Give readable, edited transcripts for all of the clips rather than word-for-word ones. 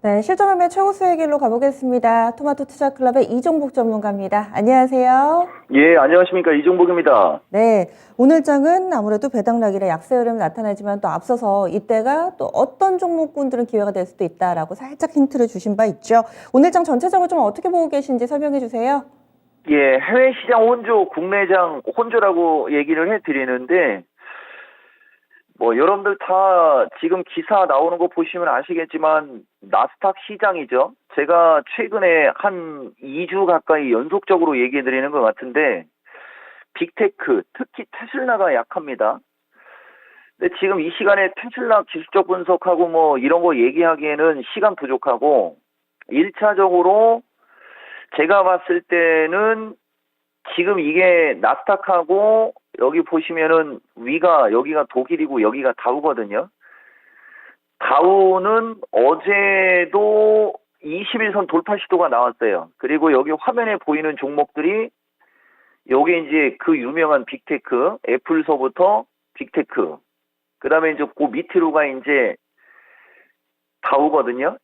네, 실전 매매 최고 수익의 길로 가보겠습니다. 토마토 투자 클럽의 이종복 전문가입니다. 안녕하세요. 예, 안녕하십니까. 이종복입니다. 네, 오늘 장은 아무래도 배당락이라 약세 흐름이 나타나지만 또 앞서서 이때가 또 어떤 종목군들은 기회가 될 수도 있다라고 살짝 힌트를 주신 바 있죠. 오늘 장 전체적으로 좀 어떻게 보고 계신지 설명해 주세요. 예, 해외 시장 혼조, 국내장 혼조라고 얘기를 해드리는데, 여러분들 다 지금 기사 나오는 거 보시면 아시겠지만, 나스닥 시장이죠. 제가 최근에 한 2주 가까이 연속적으로 얘기해 드리는 것 같은데, 빅테크, 특히 테슬라가 약합니다. 근데 지금 이 시간에 테슬라 기술적 분석하고 이런 거 얘기하기에는 시간 부족하고, 1차적으로 제가 봤을 때는 지금 이게 나스닥하고 여기 보시면은 여기가 독일이고 여기가 다우거든요. 다우는 어제도 21선 돌파 시도가 나왔어요. 그리고 여기 화면에 보이는 종목들이 요게 이제 그 유명한 빅테크, 애플서부터 빅테크, 그 다음에 이제 그 밑으로가 이제 다우거든요.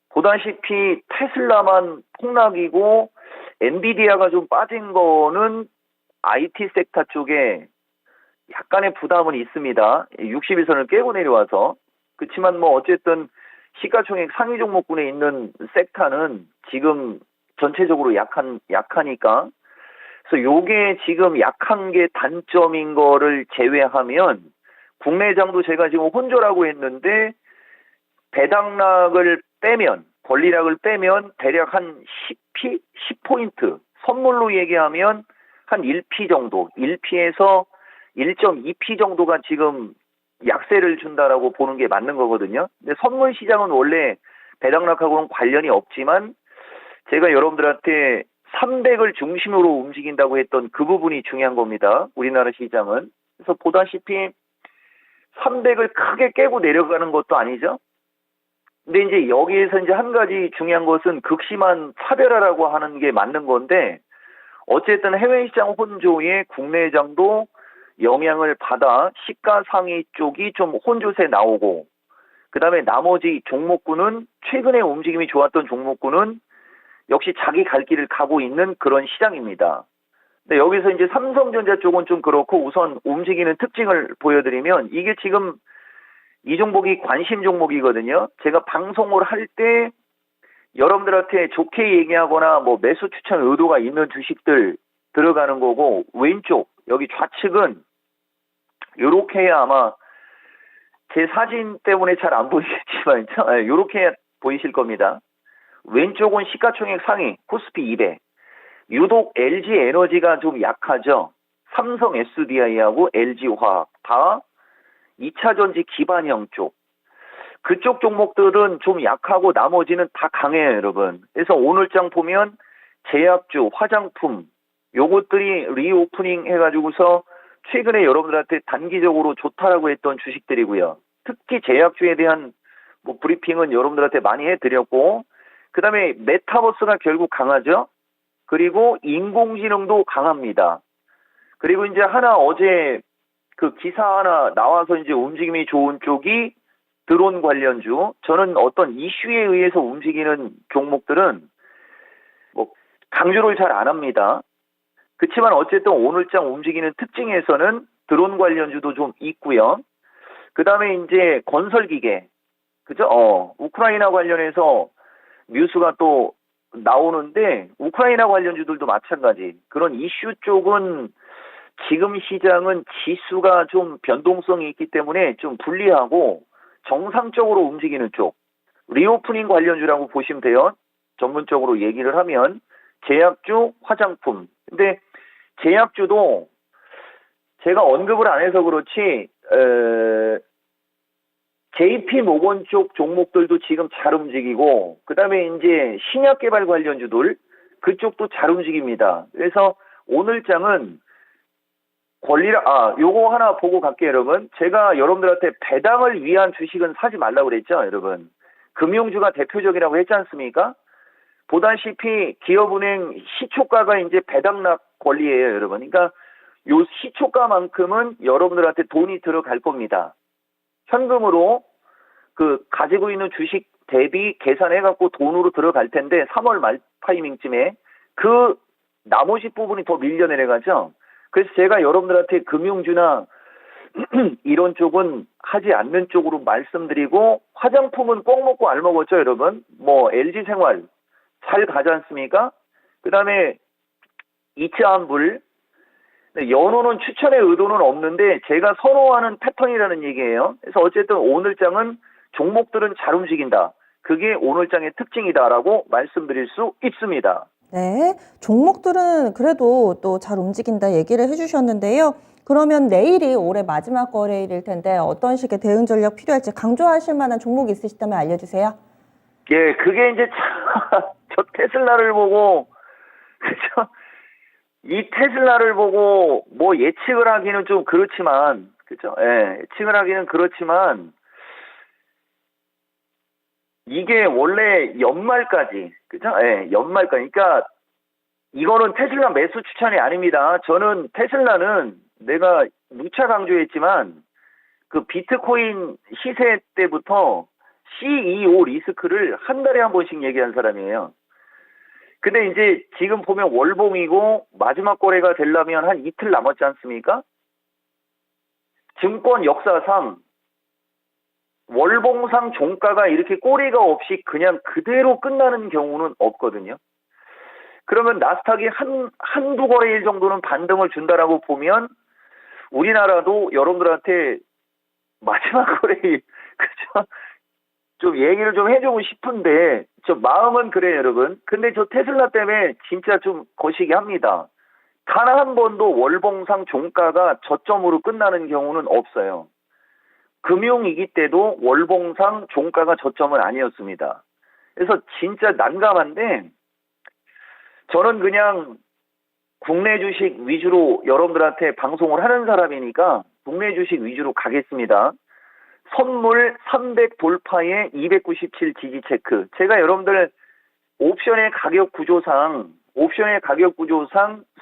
보다시피 테슬라만 폭락이고 엔비디아가 좀 빠진 거는 IT 섹터 쪽에 약간의 부담은 있습니다. 61선을 깨고 내려와서. 그렇지만 어쨌든 시가총액 상위 종목군에 있는 섹터는 지금 전체적으로 약하니까. 그래서 요게 지금 약한 게 단점인 거를 제외하면 국내장도 제가 지금 혼조라고 했는데 배당락을 빼면, 권리락을 빼면 대략 한 10p, 10포인트, 선물로 얘기하면 한 1p 정도, 1p에서 1.2p 정도가 지금 약세를 준다라고 보는 게 맞는 거거든요. 근데 선물 시장은 원래 배당락하고는 관련이 없지만 제가 여러분들한테 300을 중심으로 움직인다고 했던 그 부분이 중요한 겁니다. 우리나라 시장은. 그래서 보다시피 300을 크게 깨고 내려가는 것도 아니죠. 근데 이제 여기에서 이제 한 가지 중요한 것은 극심한 차별화라고 하는 게 맞는 건데, 어쨌든 해외 시장 혼조에 국내장도 영향을 받아 시가 상위 쪽이 좀 혼조세 나오고, 그 다음에 나머지 종목군은 최근에 움직임이 좋았던 종목군은 역시 자기 갈 길을 가고 있는 그런 시장입니다. 근데 여기서 이제 삼성전자 쪽은 좀 그렇고, 우선 움직이는 특징을 보여드리면 이게 지금 이 종목이 관심 종목이거든요. 제가 방송을 할 때 여러분들한테 좋게 얘기하거나 매수 추천 의도가 있는 주식들 들어가는 거고, 왼쪽 여기 좌측은 요렇게 해야 아마 제 사진 때문에 잘 안 보이겠지만 요렇게 보이실 겁니다. 왼쪽은 시가총액 상위 코스피 200. 유독 LG 에너지가 좀 약하죠. 삼성 SDI하고 LG화학 다 2차전지 기반형 쪽. 그쪽 종목들은 좀 약하고 나머지는 다 강해요, 여러분. 그래서 오늘장 보면 제약주, 화장품, 요것들이 리오프닝 해가지고서 최근에 여러분들한테 단기적으로 좋다라고 했던 주식들이고요. 특히 제약주에 대한 브리핑은 여러분들한테 많이 해드렸고, 그 다음에 메타버스가 결국 강하죠. 그리고 인공지능도 강합니다. 그리고 이제 어제 그 기사 하나 나와서 이제 움직임이 좋은 쪽이 드론 관련주. 저는 어떤 이슈에 의해서 움직이는 종목들은 강조를 잘 안 합니다. 그렇지만 어쨌든 오늘장 움직이는 특징에서는 드론 관련주도 좀 있고요. 그 다음에 이제 건설기계, 그죠? 우크라이나 관련해서 뉴스가 또 나오는데 우크라이나 관련주들도 마찬가지. 그런 이슈 쪽은 지금 시장은 지수가 좀 변동성이 있기 때문에 좀 불리하고 정상적으로 움직이는 쪽, 리오프닝 관련주라고 보시면 돼요. 전문적으로 얘기를 하면 제약주, 화장품. 근데 제약주도 제가 언급을 안 해서 그렇지 JP 모건 쪽 종목들도 지금 잘 움직이고, 그 다음에 이제 신약 개발 관련주들 그쪽도 잘 움직입니다. 그래서 오늘장은 요거 하나 보고 갈게요, 여러분. 제가 여러분들한테 배당을 위한 주식은 사지 말라고 그랬죠, 여러분. 금융주가 대표적이라고 했지 않습니까? 보다시피 기업은행 시초가가 이제 배당락 권리예요, 여러분. 그러니까 요 시초가만큼은 여러분들한테 돈이 들어갈 겁니다. 현금으로 가지고 있는 주식 대비 계산해갖고 돈으로 들어갈 텐데 3월 말 타이밍쯤에 그 나머지 부분이 더 밀려내려가죠. 그래서 제가 여러분들한테 금융주나 이런 쪽은 하지 않는 쪽으로 말씀드리고 화장품은 꼭 먹고 알 먹었죠, 여러분. 뭐 LG생활 잘 가지 않습니까? 그 다음에 이츠한불 연호는 추천의 의도는 없는데 제가 선호하는 패턴이라는 얘기예요. 그래서 어쨌든 오늘장은 종목들은 잘 움직인다. 그게 오늘장의 특징이다라고 말씀드릴 수 있습니다. 네, 종목들은 그래도 또 잘 움직인다 얘기를 해주셨는데요. 그러면 내일이 올해 마지막 거래일일 텐데 어떤 식의 대응 전략 필요할지 강조하실 만한 종목 있으시다면 알려주세요. 예, 그게 이제 저 테슬라를 보고 그죠? 이 테슬라를 보고 뭐 예측을 하기는 좀 그렇지만 그죠? 예, 예측을 하기는 그렇지만 이게 원래 연말까지 그죠? 예, 연말까지. 그러니까 이거는 테슬라 매수 추천이 아닙니다. 저는 테슬라는 내가 누차 강조했지만 그 비트코인 시세 때부터 CEO 리스크를 한 달에 한 번씩 얘기한 사람이에요. 근데 이제 지금 보면 월봉이고 마지막 거래가 되려면 한 이틀 남았지 않습니까? 증권 역사상 월봉상 종가가 이렇게 꼬리가 없이 그냥 그대로 끝나는 경우는 없거든요. 그러면 나스닥이 한두 거래일 정도는 반등을 준다라고 보면 우리나라도 여러분들한테 마지막 거래일, 그죠? 좀 얘기를 좀 해주고 싶은데, 저 마음은 그래요, 여러분. 근데 저 테슬라 때문에 진짜 좀 거시기 합니다. 단 한 번도 월봉상 종가가 저점으로 끝나는 경우는 없어요. 금융위기 때도 월봉상 종가가 저점은 아니었습니다. 그래서 진짜 난감한데, 저는 그냥 국내 주식 위주로 여러분들한테 방송을 하는 사람이니까 국내 주식 위주로 가겠습니다. 선물 300 돌파에 297 지지 체크. 제가 여러분들 옵션의 가격 구조상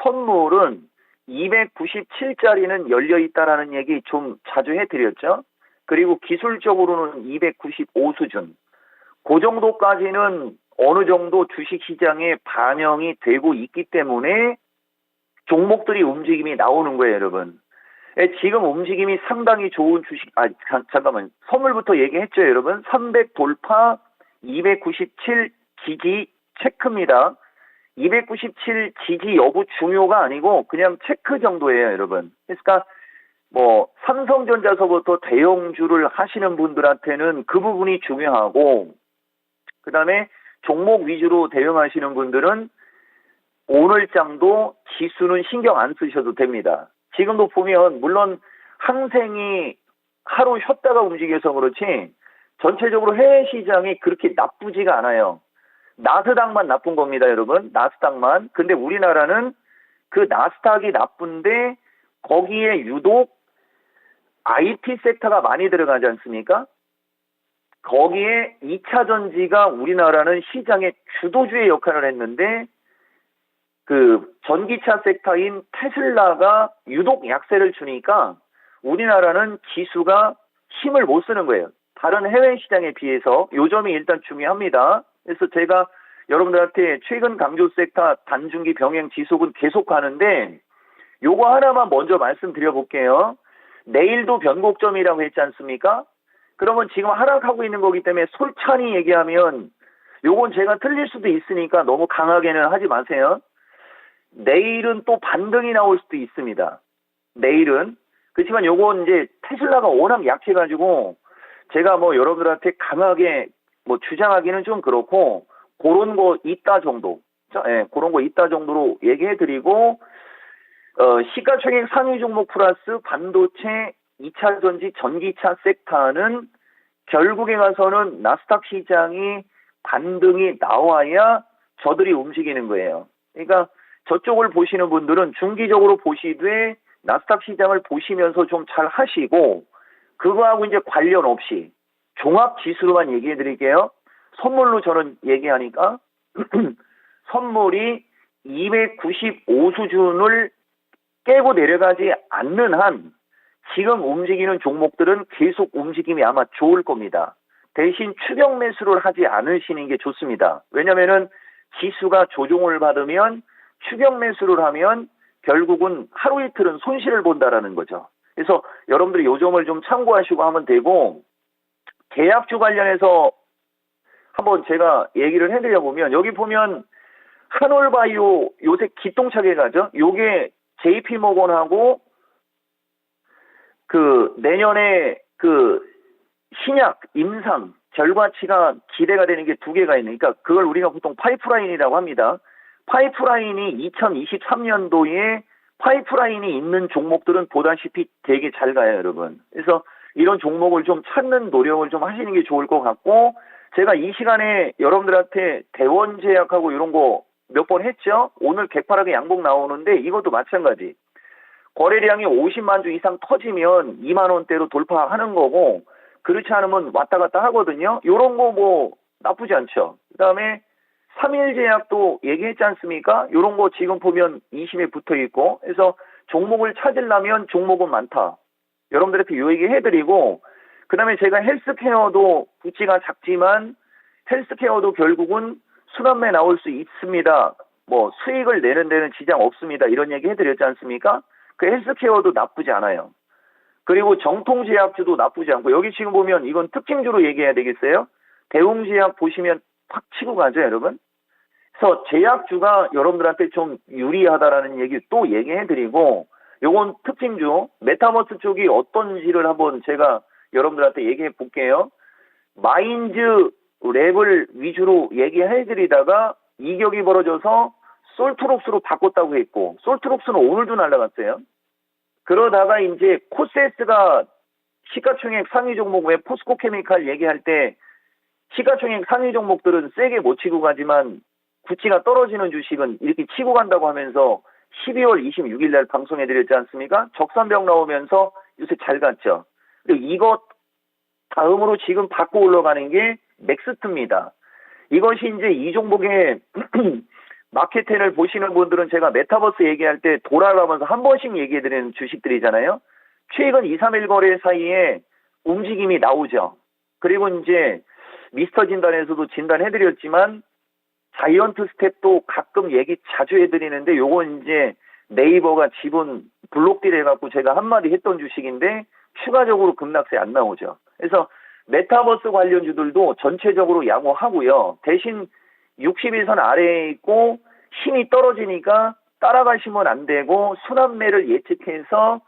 선물은 297짜리는 열려 있다라는 얘기 좀 자주 해드렸죠. 그리고 기술적으로는 295 수준. 그 정도까지는 어느 정도 주식시장에 반영이 되고 있기 때문에 종목들이 움직임이 나오는 거예요, 여러분. 지금 움직임이 상당히 좋은 주식, 잠깐만. 선물부터 얘기했죠, 여러분. 300 돌파, 297 지지 체크입니다. 297 지지 여부 중요가 아니고 그냥 체크 정도예요, 여러분. 그러니까 뭐 삼성전자서부터 대형주를 하시는 분들한테는 그 부분이 중요하고 그 다음에 종목 위주로 대응하시는 분들은 오늘장도 지수는 신경 안 쓰셔도 됩니다. 지금도 보면 물론 항생이 하루 쉬었다가 움직여서 그렇지 전체적으로 해외 시장이 그렇게 나쁘지가 않아요. 나스닥만 나쁜 겁니다, 여러분. 나스닥만. 근데 우리나라는 그 나스닥이 나쁜데 거기에 유독 IT 섹터가 많이 들어가지 않습니까? 거기에 2차 전지가 우리나라는 시장의 주도주의 역할을 했는데 그 전기차 섹터인 테슬라가 유독 약세를 주니까 우리나라는 지수가 힘을 못 쓰는 거예요. 다른 해외 시장에 비해서 요 점이 일단 중요합니다. 그래서 제가 여러분들한테 최근 강조 섹터 단중기 병행 지속은 계속 가는데 요거 하나만 먼저 말씀드려 볼게요. 내일도 변곡점이라고 했지 않습니까? 그러면 지금 하락하고 있는 거기 때문에 솔찬히 얘기하면 요건 제가 틀릴 수도 있으니까 너무 강하게는 하지 마세요. 내일은 또 반등이 나올 수도 있습니다. 내일은. 그렇지만 요건 이제 테슬라가 워낙 약해가지고 제가 뭐 여러분들한테 강하게 뭐 주장하기는 좀 그렇고 그런 거 있다 정도. 예, 그런 거 있다 정도로 얘기해드리고 시가총액 상위 종목 플러스 반도체 2차 전지 전기차 섹터는 결국에 가서는 나스닥 시장이 반등이 나와야 저들이 움직이는 거예요. 그러니까 저쪽을 보시는 분들은 중기적으로 보시되 나스닥 시장을 보시면서 좀 잘 하시고 그거하고 이제 관련 없이 종합 지수로만 얘기해 드릴게요. 선물로 저는 얘기하니까 선물이 295 수준을 깨고 내려가지 않는 한 지금 움직이는 종목들은 계속 움직임이 아마 좋을 겁니다. 대신 추격 매수를 하지 않으시는 게 좋습니다. 왜냐면은 지수가 조종을 받으면 추격 매수를 하면 결국은 하루 이틀은 손실을 본다라는 거죠. 그래서 여러분들이 요 점을 좀 참고하시고 하면 되고, 제약주 관련해서 한번 제가 얘기를 해드려 보면, 여기 보면 한올바이오 요새 기똥차게 가죠. 요게 JP모건하고 그 내년에 그 신약 임상 결과치가 기대가 되는 게 두 개가 있는, 그러니까 그걸 우리가 보통 파이프라인이라고 합니다. 파이프라인이 2023년도에 파이프라인이 있는 종목들은 보다시피 되게 잘 가요, 여러분. 그래서 이런 종목을 좀 찾는 노력을 좀 하시는 게 좋을 것 같고, 제가 이 시간에 여러분들한테 대원제약하고 이런 거 몇 번 했죠. 오늘 개파락에 양봉 나오는데 이것도 마찬가지. 거래량이 50만 주 이상 터지면 2만 원대로 돌파하는 거고, 그렇지 않으면 왔다 갔다 하거든요. 요런 거 뭐 나쁘지 않죠. 그다음에 3일제약도 얘기했지 않습니까? 요런 거 지금 보면 20에 붙어 있고, 그래서 종목을 찾으려면 종목은 많다. 여러분들한테 요 얘기 해드리고, 그다음에 제가 헬스케어도 부치가 작지만 헬스케어도 결국은 순환매 나올 수 있습니다. 뭐 수익을 내는 데는 지장 없습니다. 이런 얘기 해드렸지 않습니까? 그 헬스케어도 나쁘지 않아요. 그리고 정통제약주도 나쁘지 않고, 여기 지금 보면 이건 특징주로 얘기해야 되겠어요? 대웅제약 보시면 팍 치고 가죠, 여러분? 그래서 제약주가 여러분들한테 좀 유리하다라는 얘기 또 얘기해드리고, 요건 특징주, 메타버스 쪽이 어떤지를 한번 제가 여러분들한테 얘기해 볼게요. 마인즈 랩을 위주로 얘기해드리다가 이격이 벌어져서 솔트록스로 바꿨다고 했고, 솔트록스는 오늘도 날라갔어요. 그러다가 이제 코세스가 시가총액 상위 종목, 왜 포스코 케미칼 얘기할 때 시가총액 상위 종목들은 세게 못 치고 가지만 구치가 떨어지는 주식은 이렇게 치고 간다고 하면서 12월 26일 날 방송해드렸지 않습니까? 적산병 나오면서 요새 잘 갔죠. 그리고 이것 다음으로 지금 바꿔 올라가는 게 넥스트입니다. 이것이 이제 이 종목의 마켓텐을 보시는 분들은 제가 메타버스 얘기할 때 돌아가면서 한 번씩 얘기해드리는 주식들이잖아요. 최근 2, 3일 거래 사이에 움직임이 나오죠. 그리고 이제 미스터 진단에서도 진단해드렸지만 자이언트 스텝도 가끔 얘기 자주 해드리는데, 요건 이제 네이버가 지분 블록딜 해갖고 제가 한마디 했던 주식인데 추가적으로 급락세 안 나오죠. 그래서 메타버스 관련주들도 전체적으로 양호하고요. 대신 60일선 아래에 있고 힘이 떨어지니까 따라가시면 안 되고, 순환매를 예측해서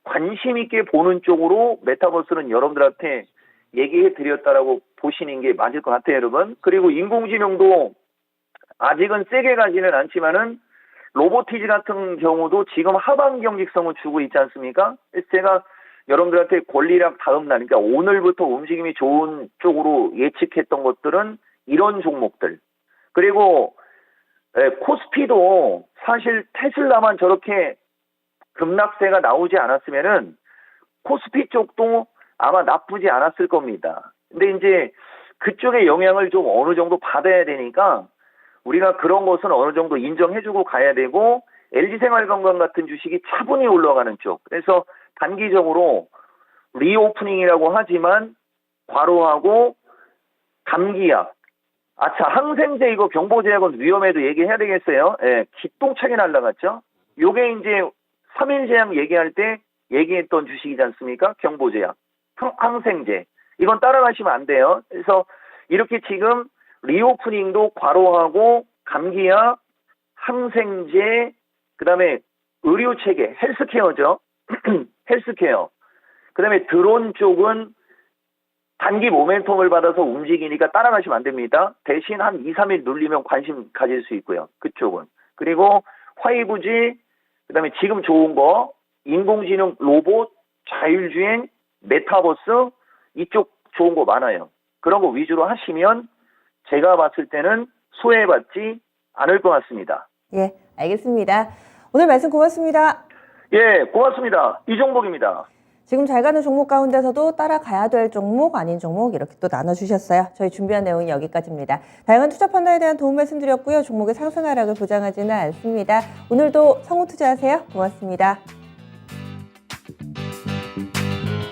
관심 있게 보는 쪽으로 메타버스는 여러분들한테 얘기해 드렸다라고 보시는 게 맞을 것 같아요, 여러분. 그리고 인공지능도 아직은 세게 가지는 않지만은 로보티즈 같은 경우도 지금 하방 경직성을 주고 있지 않습니까? 그래서 제가 여러분들한테 권리락 다음 날, 그러니까 오늘부터 움직임이 좋은 쪽으로 예측했던 것들은 이런 종목들. 그리고 코스피도 사실 테슬라만 저렇게 급락세가 나오지 않았으면은 코스피 쪽도 아마 나쁘지 않았을 겁니다. 근데 이제 그쪽의 영향을 좀 어느 정도 받아야 되니까 우리가 그런 것은 어느 정도 인정해주고 가야 되고, LG생활건강 같은 주식이 차분히 올라가는 쪽. 그래서 단기적으로 리오프닝이라고 하지만 괄호하고 감기약, 항생제 이거 경보제약은 위험해도 얘기해야 되겠어요. 예, 기똥차게 날라갔죠. 요게 이제 3일제약 얘기할 때 얘기했던 주식이지 않습니까? 경보제약, 항생제. 이건 따라가시면 안 돼요. 그래서 이렇게 지금 리오프닝도 괄호하고 감기약, 항생제, 그 다음에 의료체계, 헬스케어죠. 헬스케어. 그 다음에 드론 쪽은 단기 모멘텀을 받아서 움직이니까 따라가시면 안 됩니다. 대신 한 2, 3일 눌리면 관심 가질 수 있고요. 그쪽은. 그리고 5G, 그 다음에 지금 좋은 거, 인공지능, 로봇, 자율주행, 메타버스, 이쪽 좋은 거 많아요. 그런 거 위주로 하시면 제가 봤을 때는 소외받지 않을 것 같습니다. 예, 알겠습니다. 오늘 말씀 고맙습니다. 예, 고맙습니다. 이종복입니다. 지금 잘 가는 종목 가운데서도 따라가야 될 종목, 아닌 종목 이렇게 또 나눠주셨어요. 저희 준비한 내용이 여기까지입니다. 다양한 투자 판단에 대한 도움 말씀드렸고요. 종목의 상승 하락을 보장하지는 않습니다. 오늘도 성우 투자하세요. 고맙습니다.